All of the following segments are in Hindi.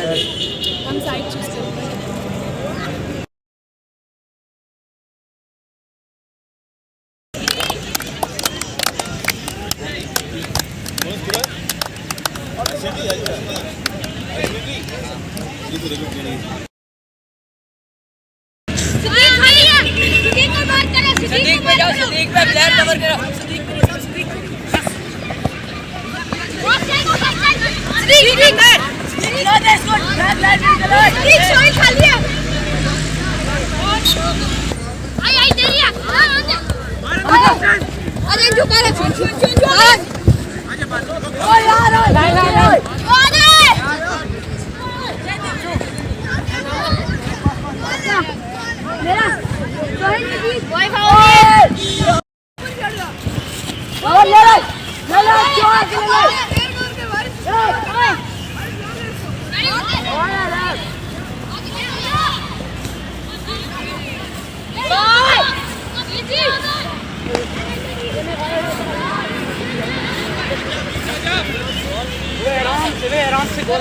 हम साइड चूज करेंगे। आराम से good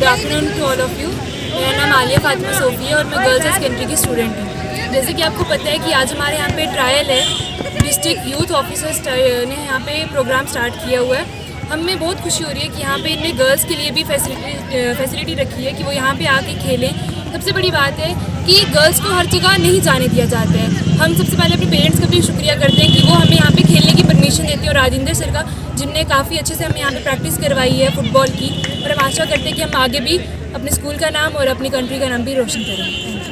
afternoon to all of you. मेरा नाम आलिया फातिमा सोफी है और मैं गर्ल्स हाई सेकेंडरी की स्टूडेंट हूँ। जैसे कि आपको पता है कि आज हमारे यहाँ पे ट्रायल है, डिस्ट्रिक्ट यूथ ऑफिसर्स ने यहाँ पे प्रोग्राम स्टार्ट किया हुआ है। हमें बहुत खुशी हो रही है कि यहाँ पे इनने गर्ल्स के लिए भी फैसिलिटी रखी है कि वो यहाँ पे आके खेलें। सबसे बड़ी बात है कि गर्ल्स को हर जगह नहीं जाने दिया जाता है। हम सबसे पहले अपने पेरेंट्स का भी शुक्रिया करते हैं कि वो हमें यहाँ पे खेलने की परमिशन देते हैं, और राजेंद्र सर का, जिनने काफ़ी अच्छे से हमें यहाँ पे प्रैक्टिस करवाई है फुटबॉल की। और हम आशा करते हैं कि हम आगे भी अपने स्कूल का नाम और अपनी कंट्री का नाम भी रोशन करेंगे।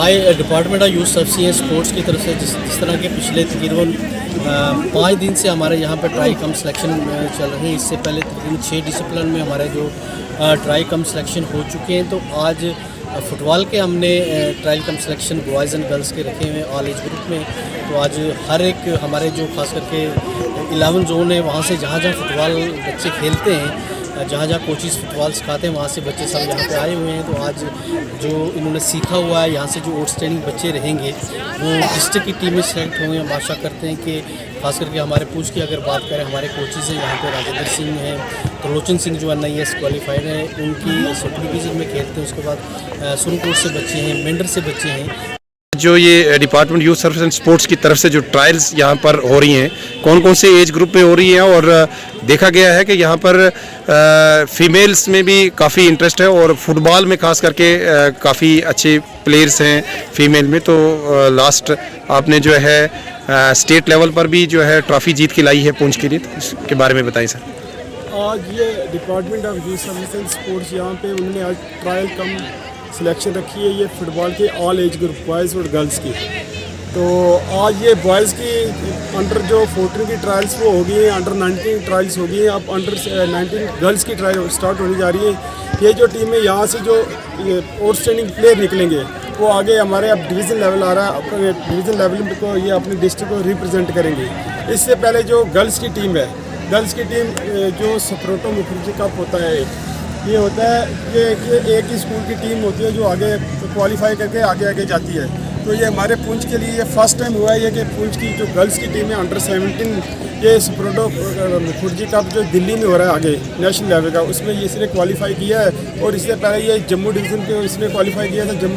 आई department of youth service and sports की तरफ से जिस तरह के पिछले तकरीबन 5 दिन से हमारे यहाँ पर ट्राई कम सिलेक्शन चल रहे हैं। इससे पहले तकरीबन 6 डिसिप्लिन में हमारे जो ट्राई कम सिलेक्शन हो चुके हैं। तो आज फुटबॉल के हमने trial come selection boys and girls के रखे हुए हैं ऑल एज ग्रुप में। तो आज हर एक हमारे जो खास करके 11 जोन है, वहाँ से जहाँ जहाँ फुटबॉल बच्चे खेलते हैं, जहाँ जहाँ कोचिज़ फुटबॉल सिखाते हैं, वहाँ से बच्चे सब यहाँ पे आए हुए हैं। तो आज जो इन्होंने सीखा हुआ है, यहाँ से जो आउटस्टैंडिंग बच्चे रहेंगे वो डिस्ट्रिक्ट की टीम में सेलेक्ट होंगे। हम आशा करते हैं कि खास करके हमारे पूछ की अगर बात करें, हमारे कोचिज़ हैं यहाँ पे राजेंद्र सिंह हैं, त्रिलोचन सिंह जो NIS क्वालिफाइड हैं, उनकी सेकेंड डिवीज़न में खेलते हैं। उसके बाद सुरनकोट से बच्चे हैं, मेंढर से बच्चे हैं। जो ये department youth service and sports की तरफ से जो ट्रायल्स यहाँ पर हो रही हैं, कौन कौन से एज ग्रुप में हो रही हैं? और देखा गया है कि यहाँ पर फीमेल्स में भी काफ़ी इंटरेस्ट है और फुटबॉल में खास करके काफ़ी अच्छे प्लेयर्स हैं फीमेल में। तो लास्ट आपने जो है स्टेट लेवल पर भी जो है ट्रॉफी जीत के लाई है पूंछ के लिए, तो इसके बारे में बताएं सर। आज ये department of youth service and sports यहाँ पे उन्होंने आज ट्रायल कम सिलेक्शन रखी है ये फुटबॉल के ऑल एज ग्रुप बॉयज़ और गर्ल्स की। तो आज ये बॉयज़ की अंडर जो 14 की ट्रायल्स वो हो गई हैं, अंडर 19 ट्रायल्स हो गई हैं, अब अंडर 19 गर्ल्स की ट्रायल स्टार्ट होने जा रही है। ये जो टीम है यहाँ से जो आउटस्टैंडिंग प्लेयर निकलेंगे वो आगे हमारे अब डिवीज़न लेवल आ रहा है, अपने डिवीज़न लेवल को ये अपनी डिस्ट्रिक्ट को रिप्रेजेंट करेंगे। इससे पहले जो गर्ल्स की टीम है, गर्ल्स की टीम जो सप्रोटो मुखर्जी कप होता है, ये होता है कि एक ही स्कूल की टीम होती है जो आगे क्वालिफाई करके आगे जाती है। तो ये हमारे पुंछ के लिए ये फर्स्ट टाइम हुआ है कि पुंछ की जो गर्ल्स की टीम है अंडर 17 ये स्प्रोटो खुर्जी कप जो दिल्ली में हो रहा है आगे नेशनल लेवल का, उसमें ये इसने क्वालिफाई किया है। और इससे पहले ये जम्मू डिवीज़न पे इसने क्वालिफाई किया था, जम्मू